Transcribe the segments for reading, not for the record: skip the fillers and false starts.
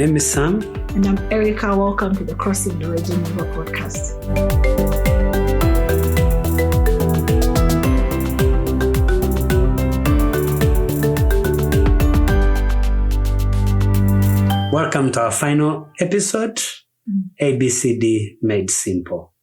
name is Sam. And I'm Erica. Welcome to the Crossing the Region River podcast. Welcome to our final episode, ABCD Made Simple.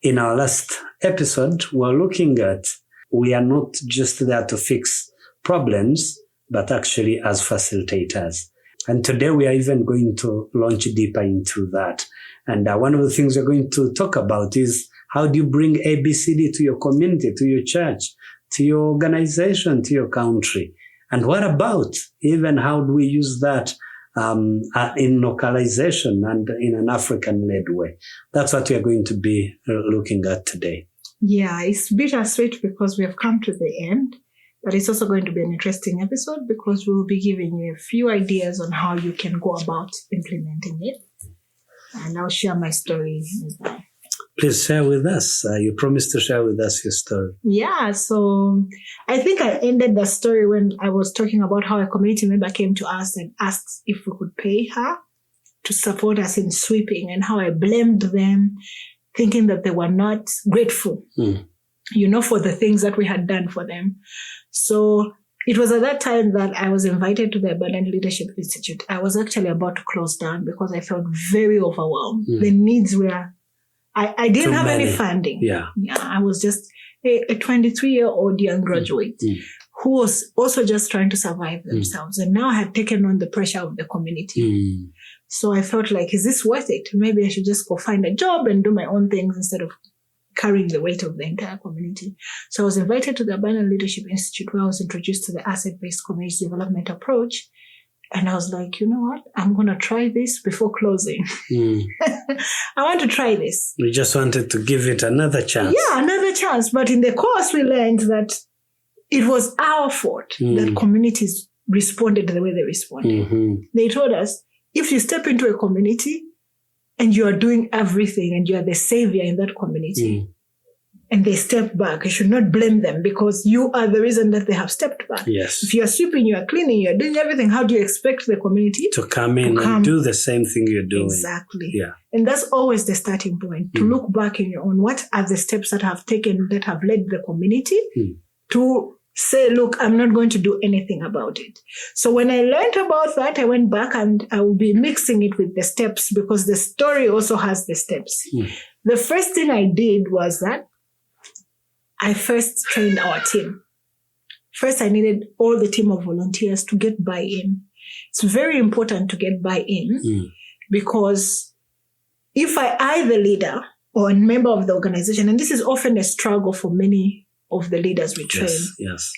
In our last episode, we're looking at we are not just there to fix problems, but actually as facilitators. And today we are even going to launch deeper into that. And one of the things we're going to talk about is how do you bring ABCD to your community, to your church, to your organization, to your country? And what about even how do we use that in localization and in an African-led way? That's what we are going to be looking at today. Yeah, it's bittersweet because we have come to the end, but it's also going to be an interesting episode because we will be giving you a few ideas on how you can go about implementing it. And I'll share my story with that. Please share with us. You promised to share with us your story. Yeah, so I think I ended the story when I was talking about how a community member came to us and asked if we could pay her to support us in sweeping, and how I blamed them, thinking that they were not grateful, for the things that we had done for them. So it was at that time that I was invited to the Abundant Leadership Institute. I was actually about to close down because I felt very overwhelmed. The needs were... I didn't have any funding. Yeah. I was just a 23-year-old young graduate who was also just trying to survive themselves. And now I had taken on the pressure of the community. So I felt like, is this worth it? Maybe I should just go find a job and do my own things instead of carrying the weight of the entire community. So I was invited to the Abundant Leadership Institute, where I was introduced to the asset-based community development approach. And I was like, you know what? I'm going to try this before closing. I want to try this. We just wanted to give it another chance. Yeah, another chance. But in the course, we learned that it was our fault that communities responded the way they responded. They told us, if you step into a community and you are doing everything and you are the savior in that community, and they step back, you should not blame them because you are the reason that they have stepped back. Yes. If you are sweeping, you are cleaning, you are doing everything, how do you expect the community to come in and do the same thing you're doing? Exactly. Yeah. And that's always the starting point, to look back in your own. What are the steps that have taken, that have led the community to say, look, I'm not going to do anything about it. So when I learned about that, I went back and I will be mixing it with the steps because the story also has the steps. The first thing I did was that I first trained our team. First, I needed all the team of volunteers to get buy-in. It's very important to get buy-in because if I, the leader or a member of the organization, and this is often a struggle for many of the leaders we train,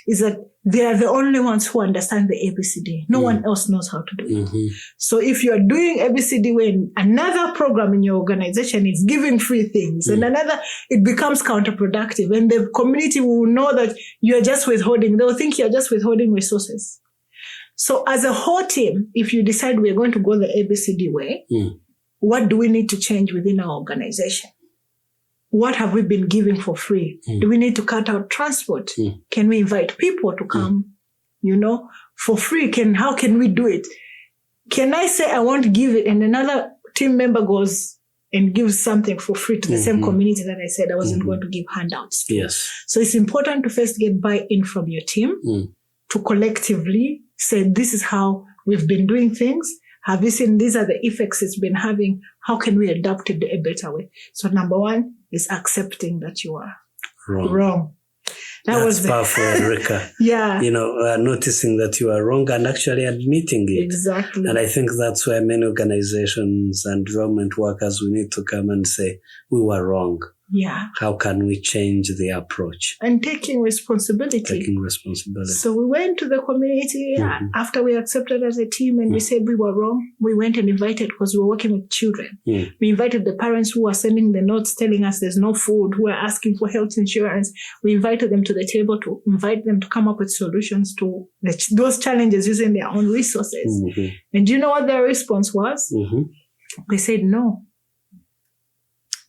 is that they are the only ones who understand the ABCD. No one else knows how to do it. So if you are doing ABCD when another program in your organization is giving free things and another, it becomes counterproductive, and the community will know that you are just withholding. They will think you are just withholding resources. So as a whole team, if you decide we're going to go the ABCD way, what do we need to change within our organization? What have we been giving for free? Do we need to cut out transport? Can we invite people to come, for free? How can we do it? Can I say I want to give it and another team member goes and gives something for free to the same community that I said I wasn't going to give handouts to? Yes. So it's important to first get buy-in from your team to collectively say, this is how we've been doing things. Have you seen these are the effects it's been having? How can we adapt it a better way? So number one is accepting that you are wrong. That's powerful, Erica. Yeah. Noticing that you are wrong and actually admitting it. Exactly. And I think that's where many organizations and development workers, we need to come and say, we were wrong. Yeah. How can we change the approach? And taking responsibility. So we went to the community after we accepted as a team and we said we were wrong. We went and invited, because we were working with children. We invited the parents who were sending the notes telling us there's no food, who were asking for health insurance. We invited them to the table to invite them to come up with solutions to those challenges using their own resources. And do you know what their response was? They said no.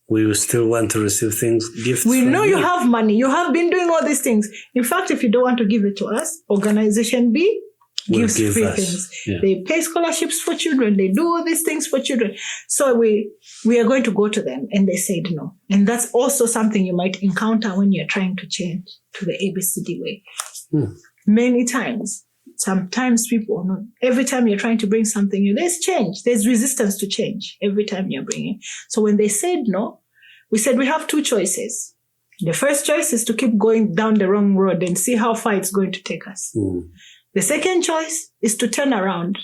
We will still want to receive gifts. We know you have money. You have been doing all these things. In fact, if you don't want to give it to us, Organization B gives free things. Yeah. They pay scholarships for children. They do all these things for children. So we are going to go to them. And they said no. And that's also something you might encounter when you're trying to change to the ABCD way. Many times. Sometimes people, every time you're trying to bring something new, there's change. There's resistance to change every time you're bringing. So when they said no, we said we have two choices. The first choice is to keep going down the wrong road and see how far it's going to take us. The second choice is to turn around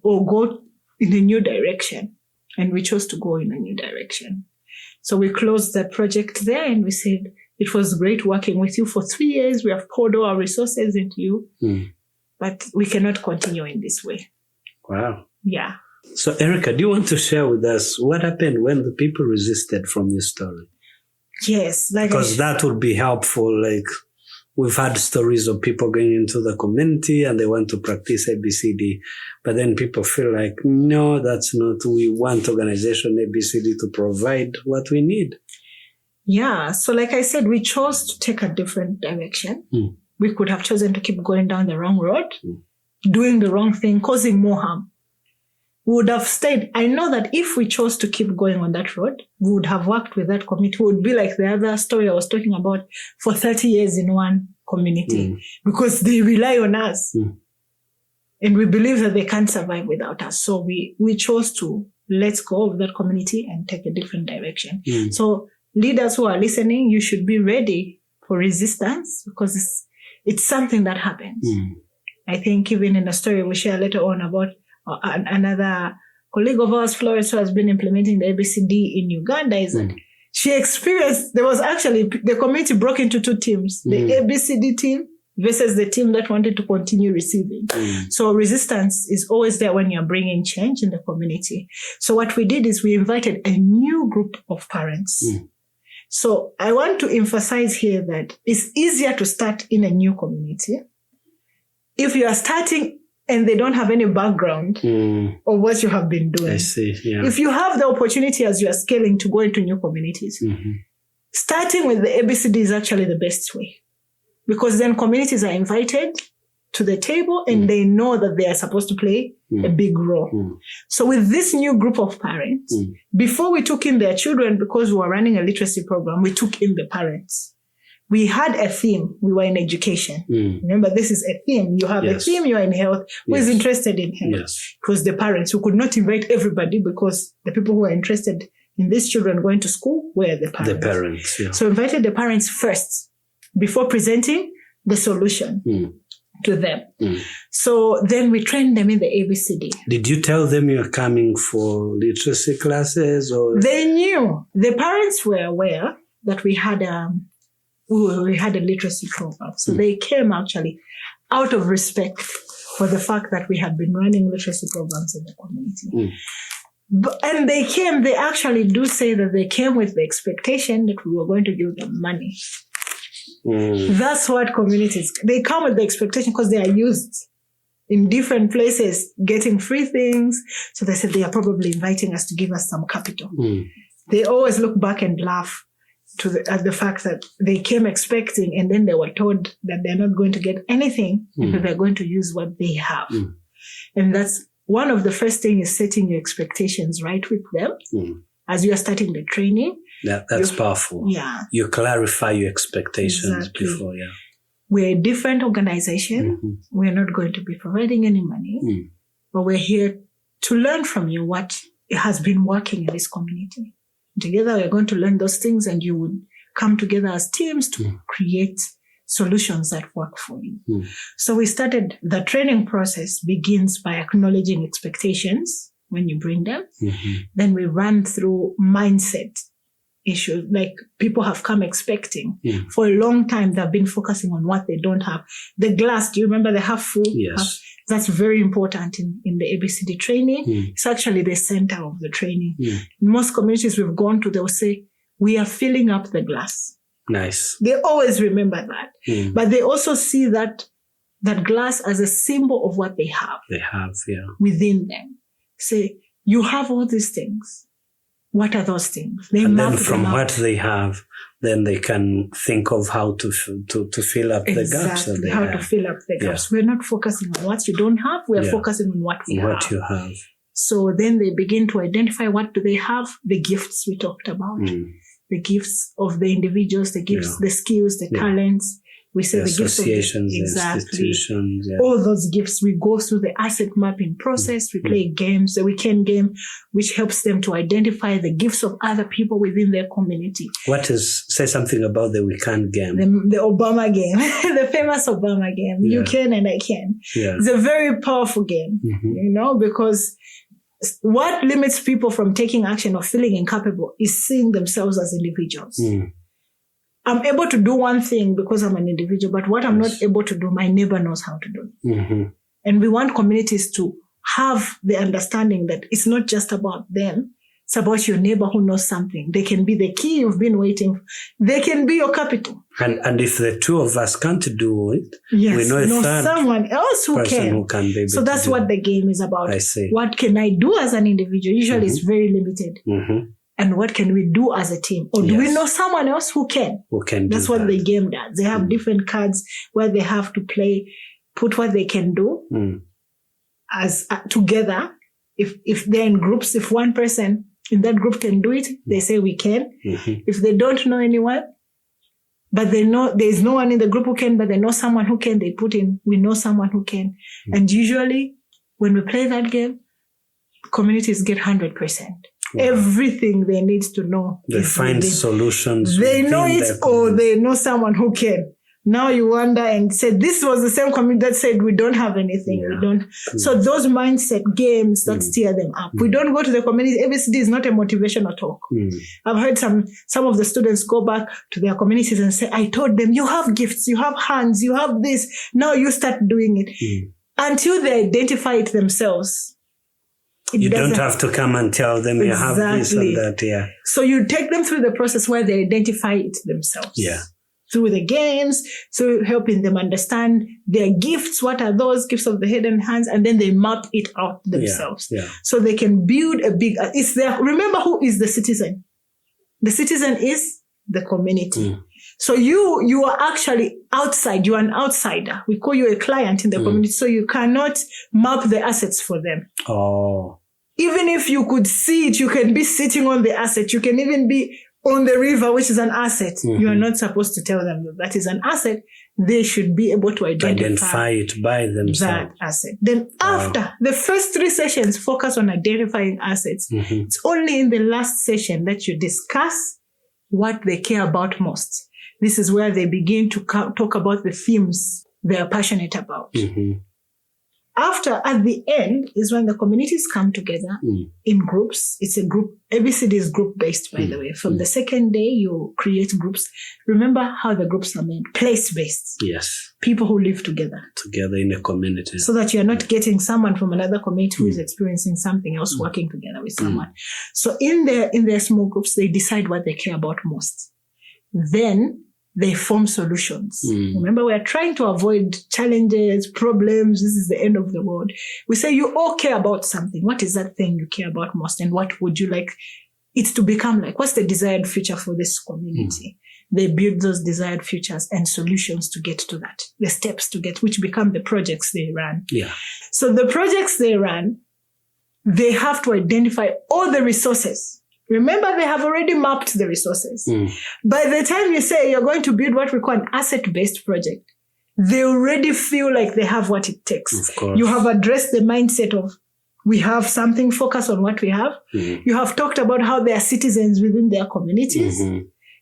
or go in a new direction. And we chose to go in a new direction. So we closed the project there and we said, it was great working with you for 3 years. We have poured all our resources into you, but we cannot continue in this way. Wow. Yeah. So, Erica, do you want to share with us what happened when the people resisted from your story? Yes. Because that would be helpful. Like, we've had stories of people going into the community and they want to practice ABCD, but then people feel like, no, that's not, we want organization ABCD to provide what we need. Yeah. So like I said, we chose to take a different direction. We could have chosen to keep going down the wrong road, doing the wrong thing, causing more harm. We would have stayed. I know that if we chose to keep going on that road, we would have worked with that community. We would be like the other story I was talking about for 30 years in one community because they rely on us. And we believe that they can't survive without us. So we chose to let go of that community and take a different direction. So leaders who are listening, you should be ready for resistance because it's something that happens. I think even in a story we share later on about another colleague of ours, Florence, who has been implementing the ABCD in Uganda, is that she experienced, there was actually, the community broke into two teams, the ABCD team versus the team that wanted to continue receiving. So resistance is always there when you're bringing change in the community. So what we did is we invited a new group of parents. So I want to emphasize here that it's easier to start in a new community. If you are starting and they don't have any background of what you have been doing. I see, yeah. If you have the opportunity as you are scaling to go into new communities, starting with the ABCD is actually the best way. Because then communities are invited to the table and they know that they are supposed to play a big role. So with this new group of parents, before we took in their children, because we were running a literacy program, we took in the parents. We had a theme. We were in education. Remember, this is a theme. You have a theme, you are in health. Who is interested in health? It was the parents who could not invite everybody because the people who were interested in these children going to school were the parents. The parents, yeah. So invited the parents first before presenting the solution to them. So then we trained them in the ABCD. Did you tell them you're coming for literacy classes? Or They knew. The parents were aware that we had a literacy program. So they came actually out of respect for the fact that we had been running literacy programs in the community. And they actually do say that they came with the expectation that we were going to give them money. That's what communities, they come with the expectation because they are used in different places getting free things. So they said they are probably inviting us to give us some capital. They always look back and laugh at the fact that they came expecting and then they were told that they're not going to get anything because they're going to use what they have. And that's one of the first things is setting your expectations right with them as you are starting the training. That's powerful. Yeah. You clarify your expectations before, We're a different organization. We're not going to be providing any money, but we're here to learn from you what has been working in this community. Together, we're going to learn those things and you would come together as teams to create solutions that work for you. So we started, the training process begins by acknowledging expectations when you bring them. Then we run through mindset issues, like people have come expecting. For a long time, they've been focusing on what they don't have. The glass, do you remember the half full? Yes. That's very important in the ABCD training. It's actually the center of the training. In most communities we've gone to, they'll say, we are filling up the glass. Nice. They always remember that. But they also see that glass as a symbol of what they have. They have, within them. Say, you have all these things. What are those things? And then from what they have, then they can think of how to fill up the gaps that they how have. to fill up the gaps. We're not focusing on what you don't have. We're focusing on what we have. What you have. So then they begin to identify what do they have, the gifts we talked about, the gifts of the individuals, the gifts, the skills, the talents. We say the gifts of the institutions. All those gifts, we go through the asset mapping process. We play games, the weekend game, which helps them to identify the gifts of other people within their community. Say something about the weekend game. The Obama game, the famous Obama game. You can and I can. Yeah. It's a very powerful game, because what limits people from taking action or feeling incapable is seeing themselves as individuals. I'm able to do one thing because I'm an individual, but what I'm not able to do, my neighbor knows how to do. And we want communities to have the understanding that it's not just about them. It's about your neighbor who knows something. They can be the key you've been waiting for. They can be your capital. And if the two of us can't do it, we know a third someone else who can be able so that's what the game is about. I see. What can I do as an individual? Usually it's very limited. And what can we do as a team? Or do we know someone else who can? That's what the game does. They have different cards where they have to put what they can do as together. If they're in groups, if one person in that group can do it, they say we can. If they don't know anyone, but they know there's no one in the group who can, but they know someone who can, they put in, we know someone who can. And usually when we play that game, communities get 100%. Everything they need to know. They find solutions. They know it or they know someone who can. Now you wonder and say, this was the same community that said we don't have anything. We don't. So those mindset games that steer them up. We don't go to the community. ABCD is not a motivational talk. I've heard some of the students go back to their communities and say, I told them, you have gifts, you have hands, you have this. Now you start doing it. Until they identify it themselves. You don't have to come and tell them you have this and that, So you take them through the process where they identify it themselves. Through the games, so helping them understand their gifts, what are those gifts of the head and hands, and then they map it out themselves. So they can build remember who is the citizen? The citizen is the community. So you are actually outside, you're an outsider. We call you a client in the community, so you cannot map the assets for them. Even if you could see it, you can be sitting on the asset. You can even be on the river, which is an asset. You are not supposed to tell them that is an asset. They should be able to identify it by themselves. That asset. Then after the first 3 sessions focus on identifying assets. It's only in the last session that you discuss what they care about most. This is where they begin to talk about the themes they are passionate about. At the end is when the communities come together in groups. It's a group. ABCD is group-based, by the way. From the second day, you create groups. Remember how the groups are made. Place-based. Yes. People who live together. Together in a community. So that you're not getting someone from another community who is experiencing something else working together with someone. So in their small groups, they decide what they care about most. Then they form solutions. Remember, we are trying to avoid challenges, problems. This is the end of the world. We say you all care about something. What is that thing you care about most? And what would you like it to become like? What's the desired future for this community? They build those desired futures and solutions to get to that. The steps to get, which become the projects they run. So the projects they run, they have to identify all the resources. Remember, they have already mapped the resources. By the time you say you're going to build what we call an asset-based project, they already feel like they have what it takes. Of course. You have addressed the mindset of, we have something, focus on what we have. You have talked about how they are citizens within their communities.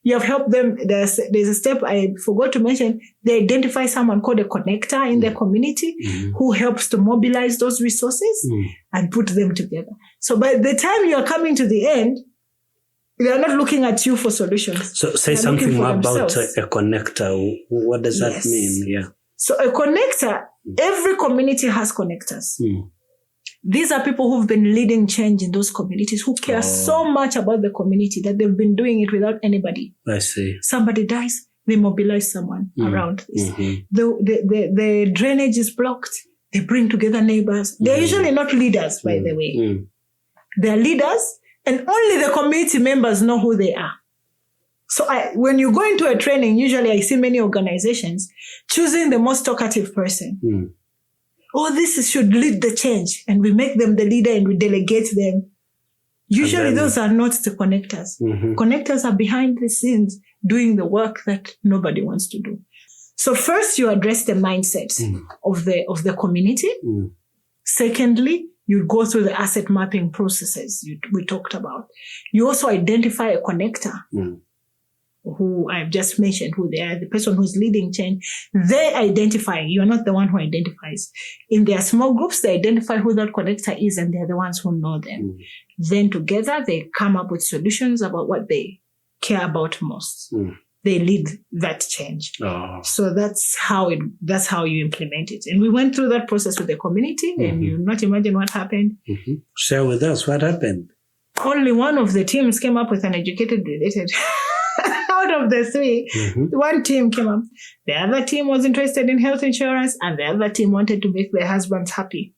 You have helped them. There's a step I forgot to mention. They identify someone called a connector in their community who helps to mobilize those resources and put them together. So by the time you are coming to the end, they are not looking at you for solutions. So say something more about a connector. What does that mean? So a connector, every community has connectors. These are people who've been leading change in those communities, who care so much about the community that they've been doing it without anybody. I see. Somebody dies, they mobilize someone around this. The drainage is blocked. They bring together neighbors. They're usually not leaders, by the way. They're leaders, and only the community members know who they are. So when you go into a training, usually I see many organizations choosing the most talkative person. This should lead the change. And we make them the leader and we delegate them. Usually those are not the connectors. Connectors are behind the scenes doing the work that nobody wants to do. So first you address the mindset of the community. Secondly, you go through the asset mapping processes we talked about. You also identify a connector who I've just mentioned who they are, the person who's leading change. They identify, you're not the one who identifies. In their small groups, they identify who that connector is and they're the ones who know them. Then together, they come up with solutions about what they care about most. They lead that change. So that's how you implement it. And we went through that process with the community and you not imagine what happened. Share with us what happened. Only one of the teams came up with an educated related. Out of the three, one team came up. The other team was interested in health insurance and the other team wanted to make their husbands happy.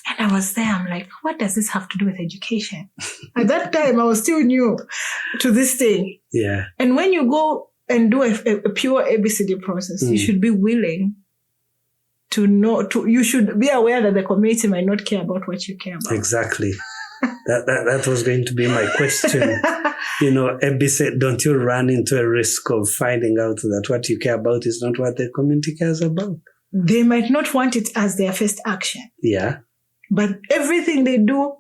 And I was there, I'm like, what does this have to do with education? At that time, I was still new to this thing. Yeah. And when you go and do a pure ABCD process, you should be willing to know, you should be aware that the community might not care about what you care about. Exactly. That was going to be my question. ABC, don't you run into a risk of finding out that what you care about is not what the community cares about? They might not want it as their first action. Yeah. But everything they do,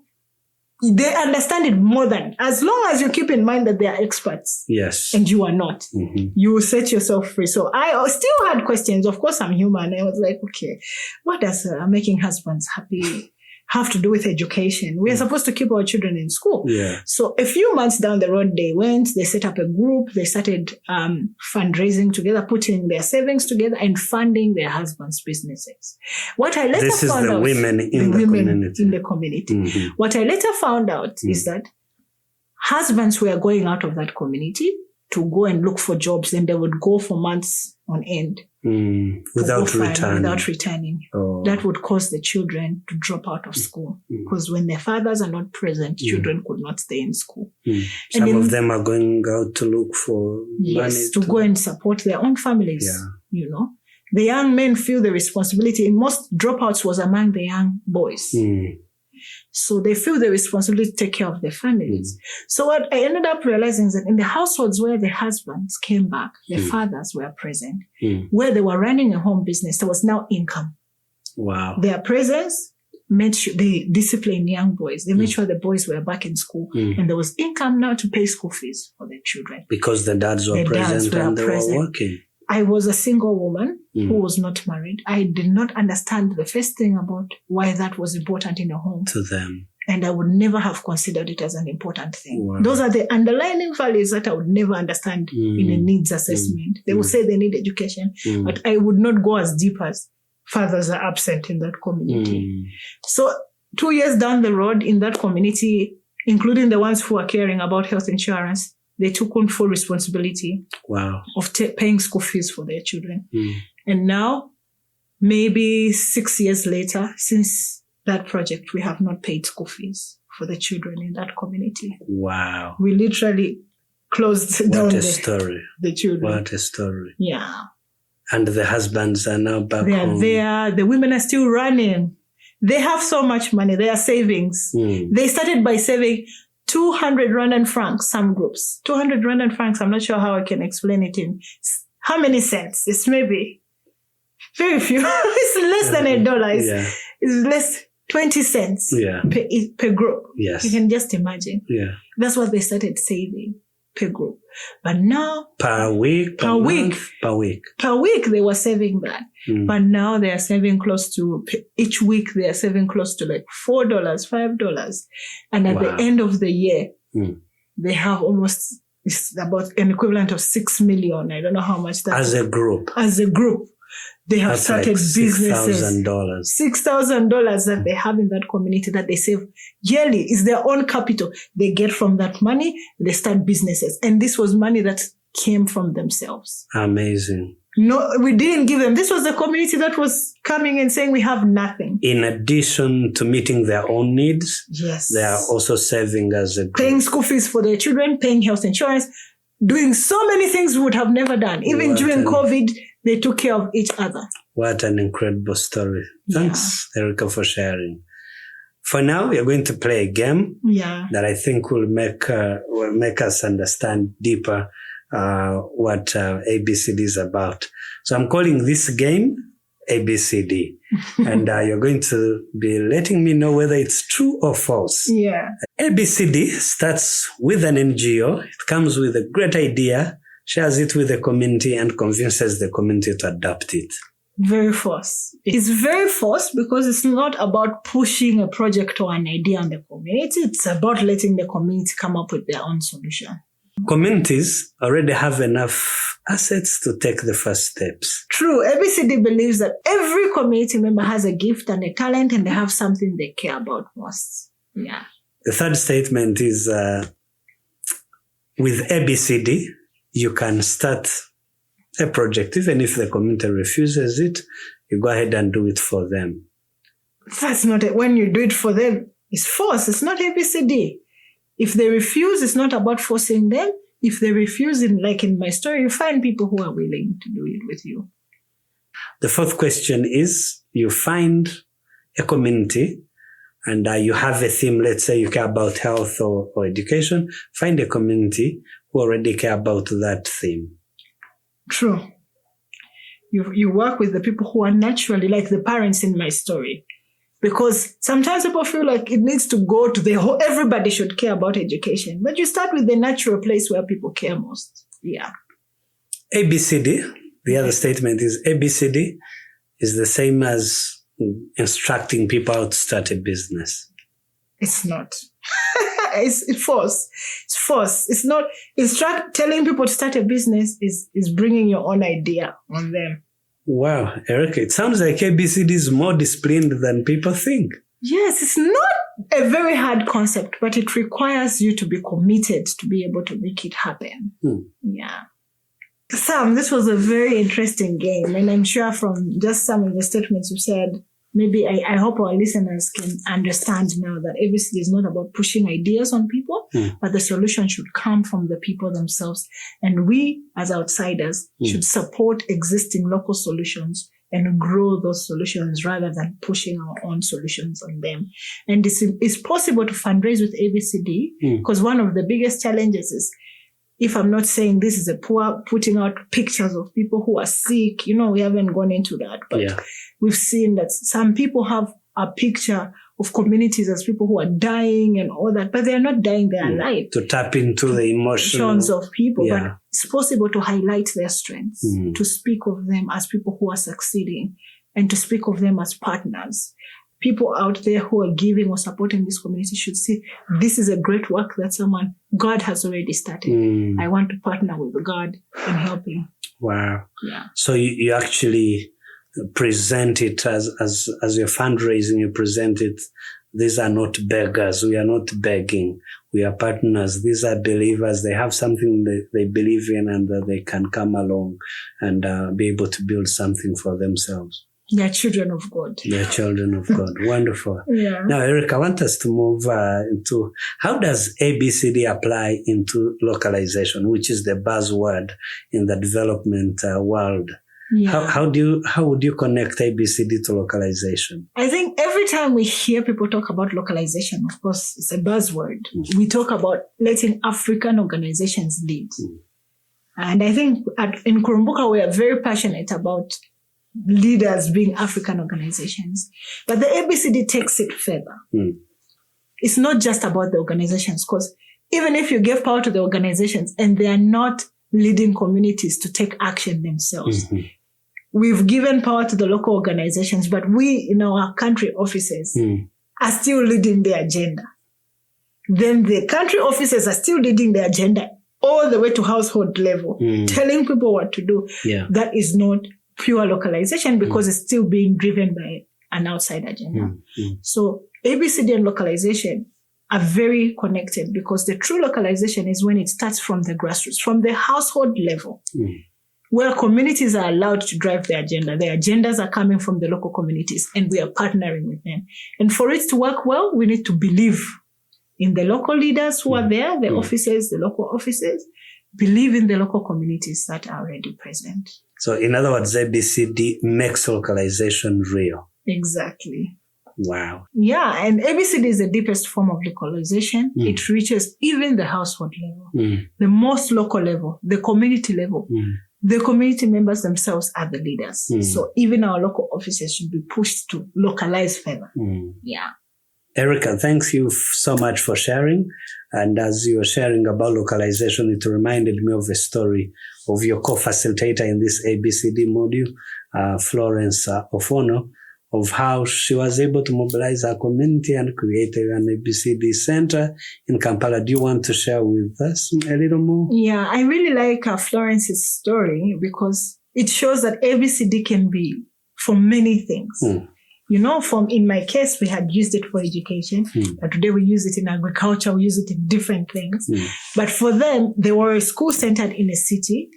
they understand it more than, as long as you keep in mind that they are experts. Yes. And you are not. You will set yourself free. So I still had questions. Of course, I'm human. I was like, okay, what does making husbands happy have to do with education? We are supposed to keep our children in school. Yeah. So a few months down the road, they set up a group, they started fundraising together, putting their savings together and funding their husbands' businesses. What I later found out, women in the community. What I later found out is that husbands were going out of that community to go and look for jobs, and they would go for months on end. Without returning. That would cause the children to drop out of school. Because when their fathers are not present, children could not stay in school. Some of them are going out to look for money. To go and support their own families. Yeah. The young men feel the responsibility. In most dropouts was among the young boys. So they feel the responsibility to take care of their families. So what I ended up realizing is that in the households where the husbands came back, the fathers were present, where they were running a home business, there was now income. Wow. Their presence made sure they disciplined young boys. They made sure the boys were back in school. And there was income now to pay school fees for their children. Because the dads were present and they were working. I was a single woman who was not married. I did not understand the first thing about why that was important in a home. To them. And I would never have considered it as an important thing. Wow. Those are the underlying values that I would never understand in a needs assessment. They would say they need education, but I would not go as deep as fathers are absent in that community. So 2 years down the road in that community, including the ones who are caring about health insurance, they took on full responsibility of paying school fees for their children. And now, maybe 6 years later, since that project, we have not paid school fees for the children in that community. Wow. We literally closed down the children. What a story. Yeah. And the husbands are now back home. They are there. The women are still running. They have so much money. They are savings. They started by saving 200 Rwandan francs, some groups. 200 Rwandan francs, I'm not sure how I can explain it in. How many cents? It's maybe very few. It's less than $1. It's less, 20 cents per group. Yes. You can just imagine. Yeah. That's what they started saving per group. But now... Per week? Per week they were saving that. But now they are saving close to, each week they are saving close to like $4, $5. And at the end of the year, they have almost, it's about an equivalent of 6 million. I don't know how much that is. As a group. They have started businesses. $6,000 that they have in that community that they save yearly is their own capital. They get from that money, they start businesses. And this was money that came from themselves. Amazing. No, we didn't give them. This was the community that was coming and saying we have nothing. In addition to meeting their own needs, yes, they are also saving as a group. Paying school fees for their children, paying health insurance, doing so many things we would have never done. Even during COVID, they took care of each other. What an incredible story. Thanks, Erica, for sharing. For now, we are going to play a game that I think will make us understand deeper what ABCD is about. So I'm calling this game ABCD. And you're going to be letting me know whether it's true or false. Yeah. ABCD starts with an NGO. It comes with a great idea, shares it with the community, and convinces the community to adopt it. Very false. It's very false because it's not about pushing a project or an idea on the community. It's about letting the community come up with their own solution. Communities already have enough assets to take the first steps. True. ABCD believes that every community member has a gift and a talent, and they have something they care about most. Yeah. The third statement is with ABCD, you can start a project. Even if the community refuses it, you go ahead and do it for them. That's not it. When you do it for them, it's force. It's not ABCD. If they refuse, it's not about forcing them. If they refuse, like in my story, you find people who are willing to do it with you. The fourth question is, you find a community and you have a theme. Let's say you care about health or education. Find a community who already care about that theme. True. You work with the people who are naturally like the parents in my story. Because sometimes people feel like it needs to go to the whole, everybody should care about education. But you start with the natural place where people care most. Yeah. ABCD, the other statement is ABCD is the same as instructing people how to start a business. It's not. It's false. It's false. It's not. Telling people to start a business is bringing your own idea on them. Wow, Erica, it sounds like ABCD is more disciplined than people think. Yes, it's not a very hard concept, but it requires you to be committed to be able to make it happen. Yeah. Sam, this was a very interesting game, and I'm sure from just some of the statements you said, maybe I hope our listeners can understand now that ABCD is not about pushing ideas on people, but the solution should come from the people themselves. And we, as outsiders, should support existing local solutions and grow those solutions rather than pushing our own solutions on them. And it's possible to fundraise with ABCD because one of the biggest challenges is, if I'm not saying this is a poor putting out pictures of people who are sick, we haven't gone into that, but we've seen that some people have a picture of communities as people who are dying and all that, but they are not dying, they are alive. To tap into the emotions of people, but it's possible to highlight their strengths, to speak of them as people who are succeeding, and to speak of them as partners. People out there who are giving or supporting this community should see this is a great work that God has already started. I want to partner with God in helping. Wow. Yeah. So you actually present it as your fundraising, you present it, these are not beggars. We are not begging. We are partners. These are believers. They have something they believe in, and that they can come along and be able to build something for themselves. They're children of God. They're children of God. Wonderful. Yeah. Now, Eric, I want us to move into how does ABCD apply into localization, which is the buzzword in the development world. Yeah. How would you connect ABCD to localization? I think every time we hear people talk about localization, of course, it's a buzzword. We talk about letting African organizations lead. And I think in Kurumbuka, we are very passionate about leaders being African organizations. But the ABCD takes it further. It's not just about the organizations, because even if you give power to the organizations and they are not leading communities to take action themselves, we've given power to the local organizations, but we in our country offices are still leading the agenda. Then the country offices are still leading the agenda all the way to household level, telling people what to do. That is not pure localization, because it's still being driven by an outside agenda. So ABCD and localization are very connected, because the true localization is when it starts from the grassroots, from the household level, where communities are allowed to drive their agenda. Their agendas are coming from the local communities, and we are partnering with them. And for it to work well, we need to believe in the local leaders who are there, the offices, the local offices, believe in the local communities that are already present. So in other words, ABCD makes localization real. Exactly. Wow. Yeah, and ABCD is the deepest form of localization. It reaches even the household level, the most local level, the community level. The community members themselves are the leaders. So even our local officers should be pushed to localize further. Yeah. Erica, thanks you so much for sharing. And as you were sharing about localization, it reminded me of a story of your co-facilitator in this ABCD module, Florence Ofono, of how she was able to mobilize her community and create an ABCD center in Kampala. Do you want to share with us a little more? Yeah, I really like Florence's story because it shows that ABCD can be for many things. You know, in my case, we had used it for education, but today we use it in agriculture, we use it in different things. But for them, they were a school centered in a city.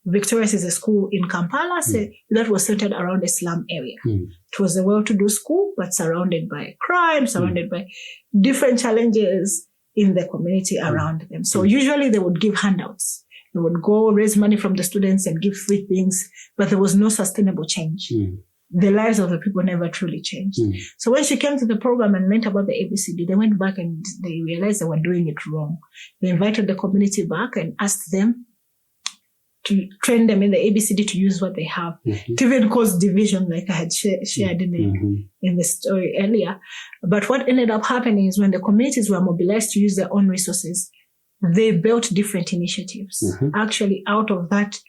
Victorious is a school in Kampala, so that was centered around a slum area. It was a well-to-do school, but surrounded by crime, surrounded by different challenges in the community around them. So usually they would give handouts. They would go raise money from the students and give free things, but there was no sustainable change. The lives of the people never truly changed. So when she came to the program and learned about the ABCD, they went back and they realized they were doing it wrong. They invited the community back and asked them to train them in the ABCD to use what they have. It even caused division, like I had shared in the story earlier. But what ended up happening is when the communities were mobilized to use their own resources, they built different initiatives. Actually, out of that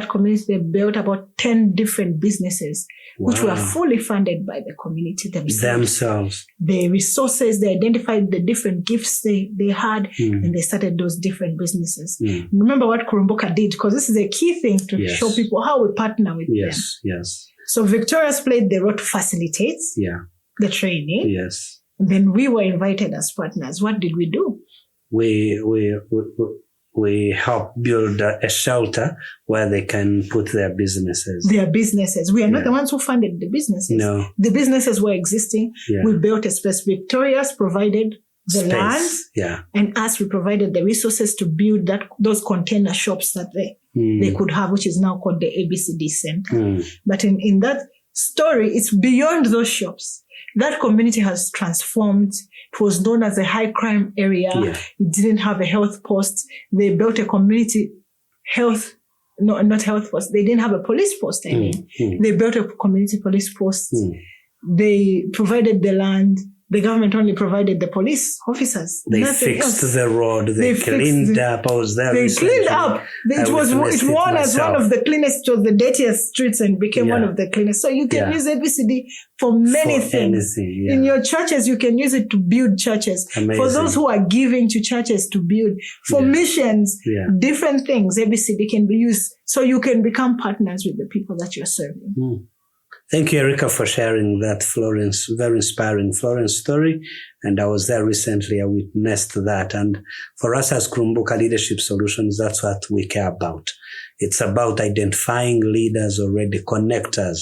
community, they built about 10 different businesses, which were fully funded by the community themselves. The resources, they identified the different gifts they had, and they started those different businesses. Remember what Kurumbuka did, because this is a key thing to show people how we partner with them. Yes. So Victoria's played the role to facilitate the training. And then we were invited as partners. What did we do? We help build a shelter where they can put their businesses. We are not the ones who funded the businesses. No. The businesses were existing. We built a space. Victoria's provided the land. And us, we provided the resources to build those container shops that they could have, which is now called the ABCD Center. But in that story, it's beyond those shops. That community has transformed. It was known as a high crime area. It didn't have a health post. They built a community not health post. They didn't have a police post. They built a community police post. They provided the land. The government only provided the police officers. They fixed the road. They cleaned up. I was there. They cleaned up. It won as one of the cleanest. It was the dirtiest streets and became one of the cleanest. So you can use ABCD for many things. In your churches, you can use it to build churches. Amazing. For those who are giving to churches to build. For missions, different things, ABCD can be used. So you can become partners with the people that you're serving. Thank you, Erica, for sharing that very inspiring Florence story. And I was there recently. I witnessed that. And for us as Kurumbuka Leadership Solutions, that's what we care about. It's about identifying leaders already, connectors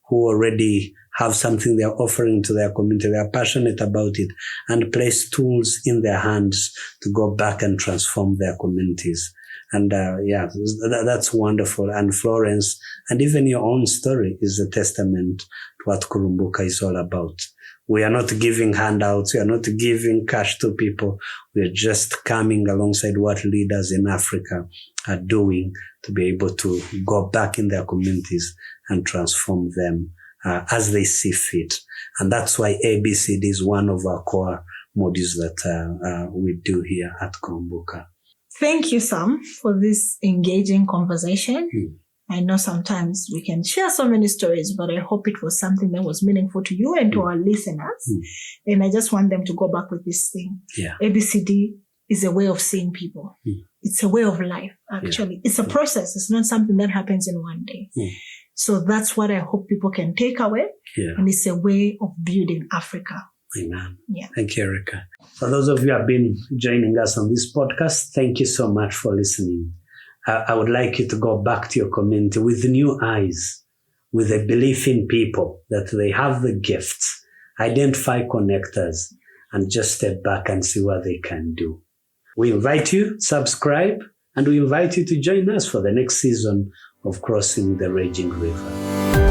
who already have something they're offering to their community. They're passionate about it and place tools in their hands to go back and transform their communities. And that's wonderful. And Florence, and even your own story is a testament to what Kurumbuka is all about. We are not giving handouts. We are not giving cash to people. We are just coming alongside what leaders in Africa are doing to be able to go back in their communities and transform them as they see fit. And that's why ABCD is one of our core modules that we do here at Kurumbuka. Thank you, Sam, for this engaging conversation. I know sometimes we can share so many stories, but I hope it was something that was meaningful to you and to our listeners. And I just want them to go back with this thing. ABCD is a way of seeing people. It's a way of life, actually. It's a process. It's not something that happens in one day. So that's what I hope people can take away. And it's a way of building Africa. Amen. Thank you, Erica. For those of you who have been joining us on this podcast, thank you so much for listening. I would like you to go back to your community with new eyes, with a belief in people that they have the gifts, identify connectors, and just step back and see what they can do. We invite you, subscribe, And we invite you to join us for the next season of Crossing the Raging River.